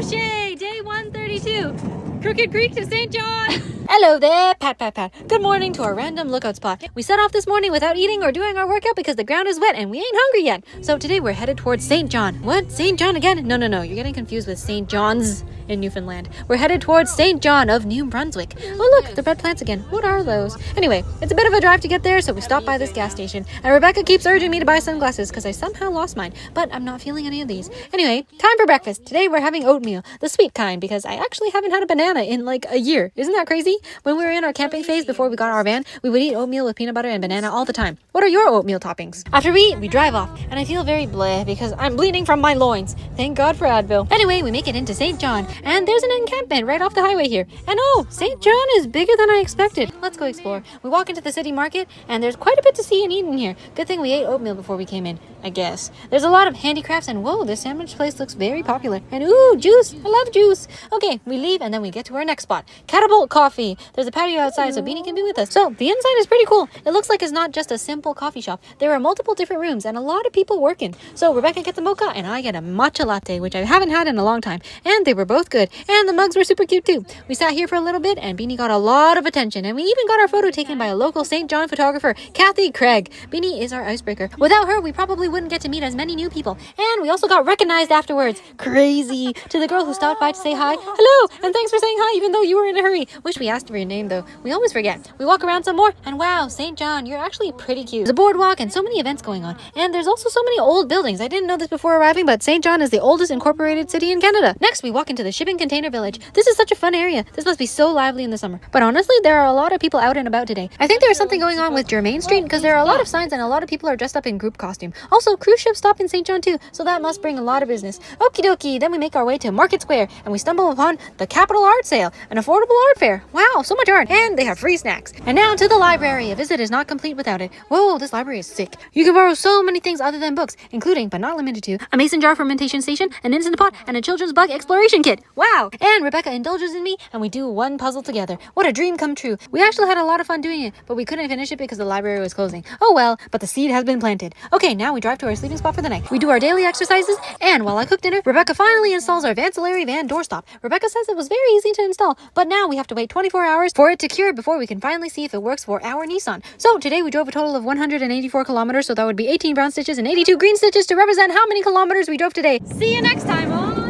Crochet, day 132. Crooked Creek to St. John. Hello there, pat, pat, pat. Good morning to our random lookout spot. We set off this morning without eating or doing our workout because the ground is wet and we ain't hungry yet. So today we're headed towards St. John. What? St. John again? No. You're getting confused with St. John's in Newfoundland. We're headed towards St. John of New Brunswick. Oh look, the red plants again. What are those? Anyway, it's a bit of a drive to get there, so we stopped by this gas station. And Rebecca keeps urging me to buy sunglasses because I somehow lost mine. But I'm not feeling any of these. Anyway, time for breakfast. Today we're having oatmeal, the sweet kind, because I actually haven't had a banana in like a year. Isn't that crazy? When we were in our camping phase before we got our van, we would eat oatmeal with peanut butter and banana all the time. What are your oatmeal toppings? After we eat, we drive off, and I feel very bleh because I'm bleeding from my loins. Thank God for Advil. Anyway, we make it into St. John, and there's an encampment right off the highway here. And oh, St. John is bigger than I expected. Let's go explore. We walk into the city market, and there's quite a bit to see and eat in here. Good thing we ate oatmeal before we came in, I guess. There's a lot of handicrafts, and whoa, this sandwich place looks very popular. And ooh, juice. I love juice. Okay, we leave, and then we get to our next spot. Catapult coffee. There's a patio outside, so Beanie can be with us. So the inside is pretty cool. It looks like it's not just a simple coffee shop. There are multiple different rooms and a lot of people working. So Rebecca gets a mocha and I get a matcha latte, which I haven't had in a long time. And they were both good. And the mugs were super cute too. We sat here for a little bit and Beanie got a lot of attention. And we even got our photo taken by a local St. John photographer, Kathy Craig. Beanie is our icebreaker. Without her, we probably wouldn't get to meet as many new people. And we also got recognized afterwards. Crazy. To the girl who stopped by to say hi. Hello, and thanks for saying hi even though you were in a hurry. Wish we asked for your name though. We always forget. We walk around some more and wow, St. John, you're actually pretty cute. There's a boardwalk and so many events going on. And there's also so many old buildings. I didn't know this before arriving, but St. John is the oldest incorporated city in Canada. Next, we walk into the shipping container village. This is such a fun area. This must be so lively in the summer. But honestly, there are a lot of people out and about today. I think there's something going on with Germain Street because there are a lot of signs and a lot of people are dressed up in group costume. Also, cruise ships stop in St. John too, so that must bring a lot of business. Okie dokie, then we make our way to Market Square and we stumble upon the Capital Art Sale, an affordable art fair. Wow, so much art, and they have free snacks. And now to the library. A visit is not complete without it. Whoa, this library is sick. You can borrow so many things other than books, including, but not limited to, a mason jar fermentation station, an instant pot, and a children's bug exploration kit. Wow! And Rebecca indulges in me, and we do one puzzle together. What a dream come true. We actually had a lot of fun doing it, but we couldn't finish it because the library was closing. Oh well, but the seed has been planted. Okay, now we drive to our sleeping spot for the night. We do our daily exercises, and while I cook dinner, Rebecca finally installs our ancillary van doorstop. Rebecca says it was very easy to install, but now we have to wait 24 hours for it to cure before we can finally see if it works for our Nissan. So today we drove a total of 184 kilometers, so that would be 18 brown stitches and 82 green stitches to represent how many kilometers we drove today. See you next time, all.